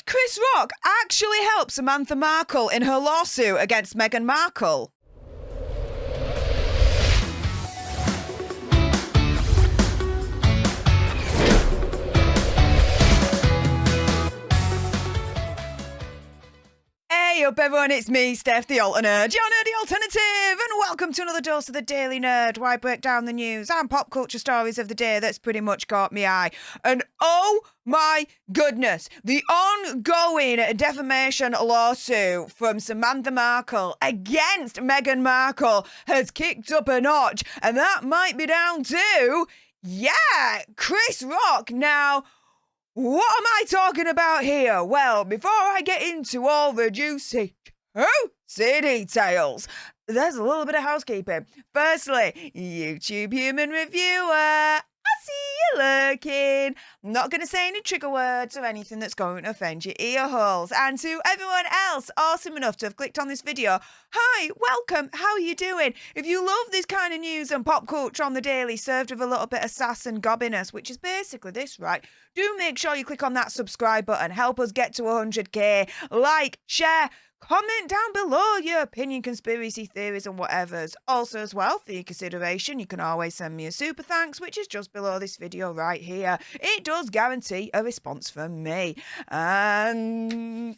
Chris Rock actually help Samantha Markle in her lawsuit against Meghan Markle? Hey up everyone, it's me, Stef The Alter Nerd, your nerdy alternative, and welcome to another dose of the Daily Nerd, where I break down the news and pop culture stories of the day that's pretty much caught me eye. And oh my goodness, the ongoing defamation lawsuit from Samantha Markle against Meghan Markle has kicked up a notch, and that might be down to, Chris Rock. Now, what am I talking about here? Well, before I get into all the juicy details, there's a little bit of housekeeping. Firstly, YouTube human reviewer, I see you lurking. I'm not going to say any trigger words or anything that's going to offend your ear holes. And to everyone else awesome enough to have clicked on this video, hi, welcome, how are you doing? If you love this kind of news and pop culture on the daily, served with a little bit of sass and gobbiness, which is basically this, right? Do make sure you click on that subscribe button. Help us get to 100k. Like, share, comment down below your opinion, conspiracy theories and whatevers. Also as well, for your consideration, you can always send me a super thanks, which is just below this video right here. It does guarantee a response from me. And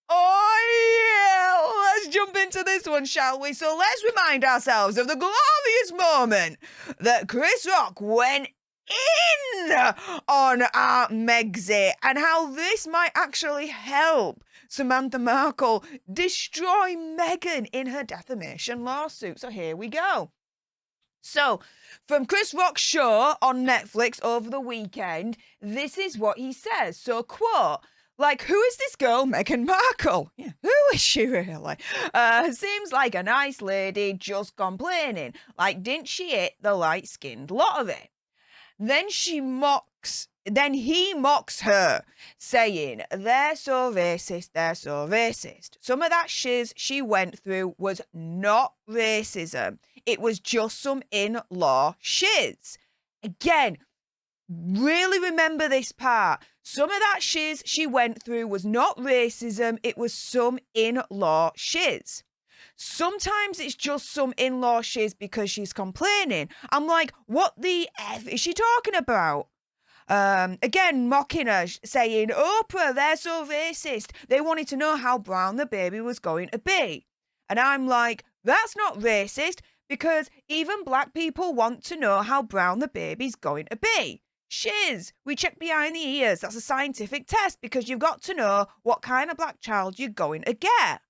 let's jump into this one, shall we? So let's remind ourselves of the glorious moment that Chris Rock went in on our Megxit and how this might actually help Samantha Markle destroy Meghan in her defamation lawsuit. So here we go. So, from Chris Rock's show on Netflix over the weekend, this is what he says. So, quote, like, who is this girl, Meghan Markle? Yeah, who is she really? Seems like a nice lady just complaining. Like, didn't she hit the light-skinned lot of it? Then he mocks her, saying, they're so racist, they're so racist. Some of that shiz she went through was not racism. It was just some in-law shiz. Again, really remember this part. Some of that shiz she went through was not racism. It was some in-law shiz. Sometimes it's just some in-law shiz because she's complaining. I'm like, what the F is she talking about? Again, mocking her, saying, Oprah, they're so racist. They wanted to know how brown the baby was going to be. And I'm like, that's not racist because even black people want to know how brown the baby's going to be. Shiz, we check behind the ears. That's a scientific test because you've got to know what kind of black child you're going to get.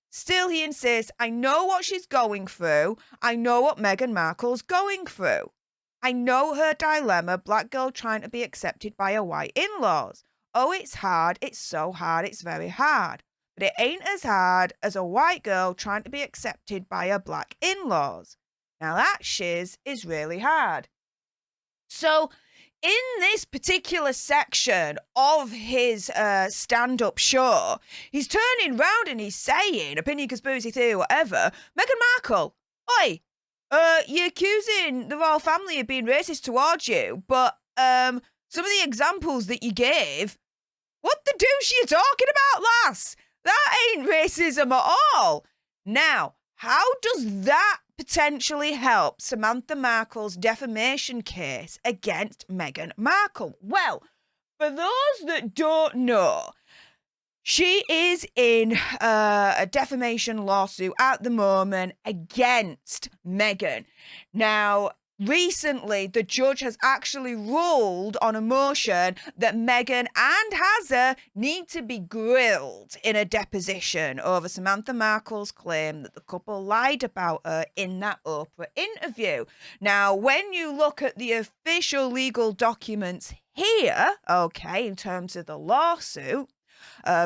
Still, he insists, I know what she's going through. I know what Meghan Markle's going through. I know her dilemma, black girl trying to be accepted by her white in-laws. Oh, it's hard. It's so hard. It's very hard. But it ain't as hard as a white girl trying to be accepted by her black in-laws. Now that shiz is really hard. So, in this particular section of his stand-up show, he's turning round and he's saying, opinion, conspiracy theory, whatever, Meghan Markle, oi, you're accusing the royal family of being racist towards you, but some of the examples that you gave, what the deuce are you talking about, lass? That ain't racism at all. Now, how does that potentially help Samantha Markle's defamation case against Meghan Markle? Well, for those that don't know, she is in a defamation lawsuit at the moment against Meghan. Now, recently, the judge has actually ruled on a motion that Meghan and Hazza need to be grilled in a deposition over Samantha Markle's claim that the couple lied about her in that Oprah interview. Now, when you look at the official legal documents here, okay, in terms of the lawsuit,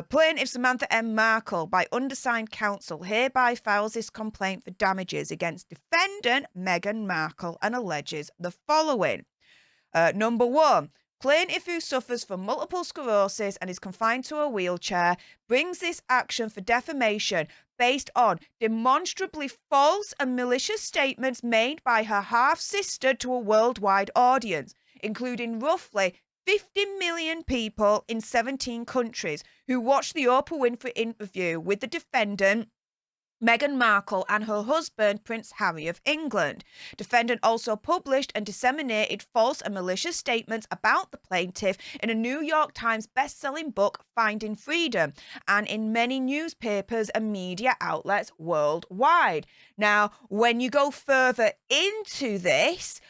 plaintiff Samantha M. Markle, by undersigned counsel, hereby files this complaint for damages against defendant Meghan Markle and alleges the following. Number one, plaintiff who suffers from multiple sclerosis and is confined to a wheelchair brings this action for defamation based on demonstrably false and malicious statements made by her half-sister to a worldwide audience, including roughly 50 million people in 17 countries who watched the Oprah Winfrey interview with the defendant, Meghan Markle, and her husband, Prince Harry of England. Defendant also published and disseminated false and malicious statements about the plaintiff in a New York Times best-selling book, Finding Freedom, and in many newspapers and media outlets worldwide. Now, when you go further into this,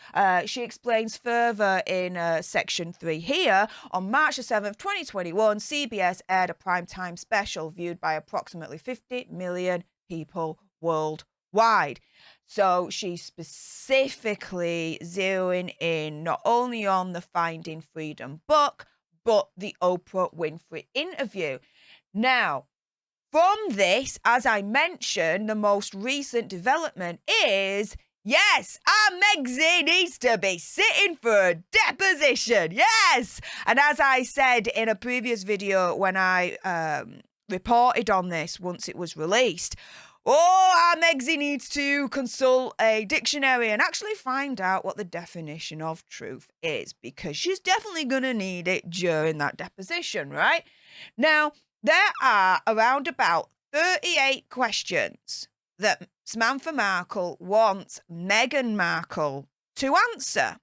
she explains further in section 3 here. On March the 7th, 2021, CBS aired a primetime special viewed by approximately 50 million people worldwide. So she's specifically zeroing in not only on the Finding Freedom book, but the Oprah Winfrey interview. Now, from this, as I mentioned, the most recent development is, yes, our Megxie needs to be sitting for a deposition. Yes! And as I said in a previous video when I reported on this once it was released, our Megxie needs to consult a dictionary and actually find out what the definition of truth is, because she's definitely going to need it during that deposition, right? Now, there are around about 38 questions that Samantha Markle wants Meghan Markle to answer.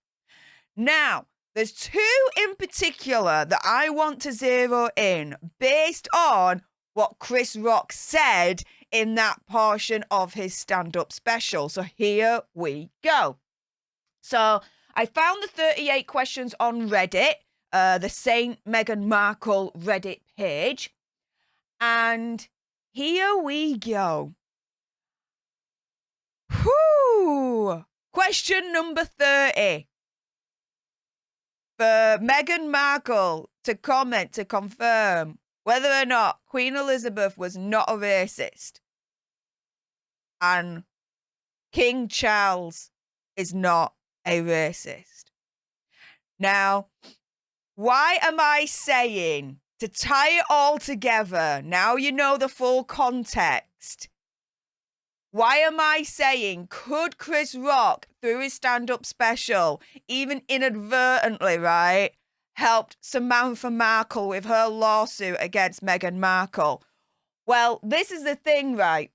Now, there's two in particular that I want to zero in based on what Chris Rock said in that portion of his stand-up special. So here we go. So I found the 38 questions on Reddit, the Saint Meghan Markle Reddit page. And here we go. Whew! Question number 30. For Meghan Markle to comment to confirm whether or not Queen Elizabeth was not a racist and King Charles is not a racist. Now, why am I saying, to tie it all together, now you know the full context, why am I saying, could Chris Rock, through his stand-up special, even inadvertently, right, helped Samantha Markle with her lawsuit against Meghan Markle? Well, this is the thing, right?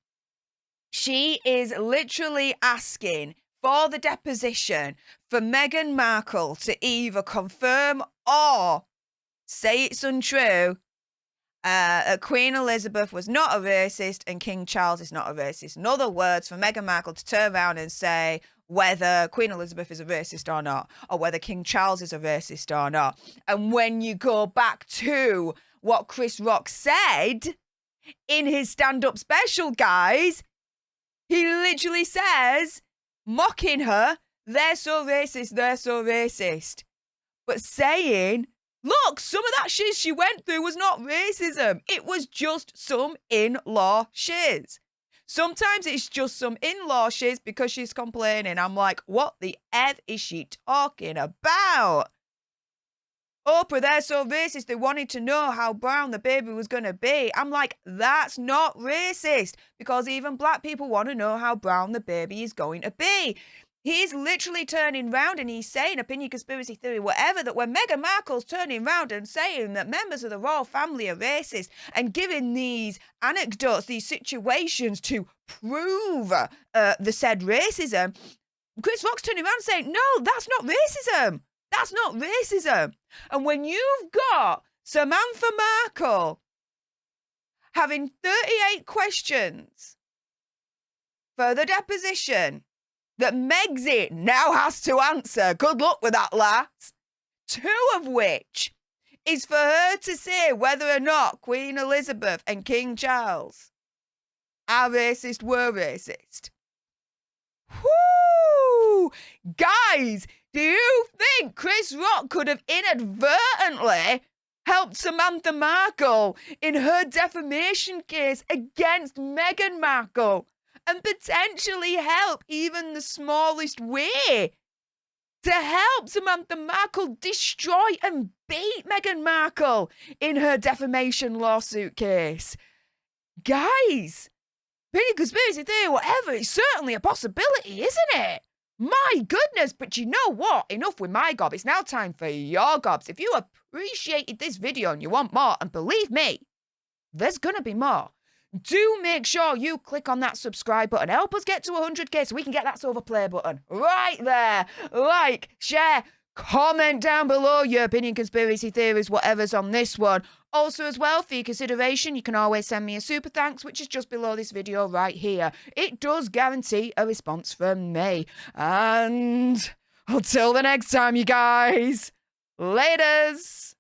She is literally asking for the deposition for Meghan Markle to either confirm or say it's untrue Queen Elizabeth was not a racist and King Charles is not a racist. In other words, for Meghan Markle to turn around and say whether Queen Elizabeth is a racist or not, or whether King Charles is a racist or not. And when you go back to what Chris Rock said in his stand-up special, guys, he literally says, mocking her, they're so racist, they're so racist. But saying, look, some of that shit she went through was not racism. It was just some in-law shiz. Sometimes it's just some in-law shiz because she's complaining. I'm like, what the F is she talking about? Oprah, they're so racist. They wanted to know how brown the baby was going to be. I'm like, that's not racist, because even black people want to know how brown the baby is going to be. He's literally turning round and he's saying, opinion, conspiracy theory, whatever, that when Meghan Markle's turning round and saying that members of the royal family are racist and giving these anecdotes, these situations to prove the said racism, Chris Rock's turning around and saying, no, that's not racism. That's not racism. And when you've got Samantha Markle having 38 questions for the deposition that Megxie now has to answer, good luck with that, lads, 2 of which is for her to say whether or not Queen Elizabeth and King Charles are racist, were racist. Whoo! Guys, do you think Chris Rock could have inadvertently helped Samantha Markle in her defamation case against Meghan Markle and potentially help even the smallest way to help Samantha Markle destroy and beat Meghan Markle in her defamation lawsuit case? Guys, opinion, conspiracy theory, whatever, it's certainly a possibility, isn't it? My goodness, but you know what? Enough with my gob. It's now time for your gobs. If you appreciated this video and you want more, and believe me, there's gonna be more, do make sure you click on that subscribe button. Help us get to 100k so we can get that silver play button right there. Like, share, comment down below your opinion, conspiracy theories, whatever's on this one. Also, as well, for your consideration, you can always send me a super thanks, which is just below this video right here. It does guarantee a response from me. And until the next time, you guys, laters.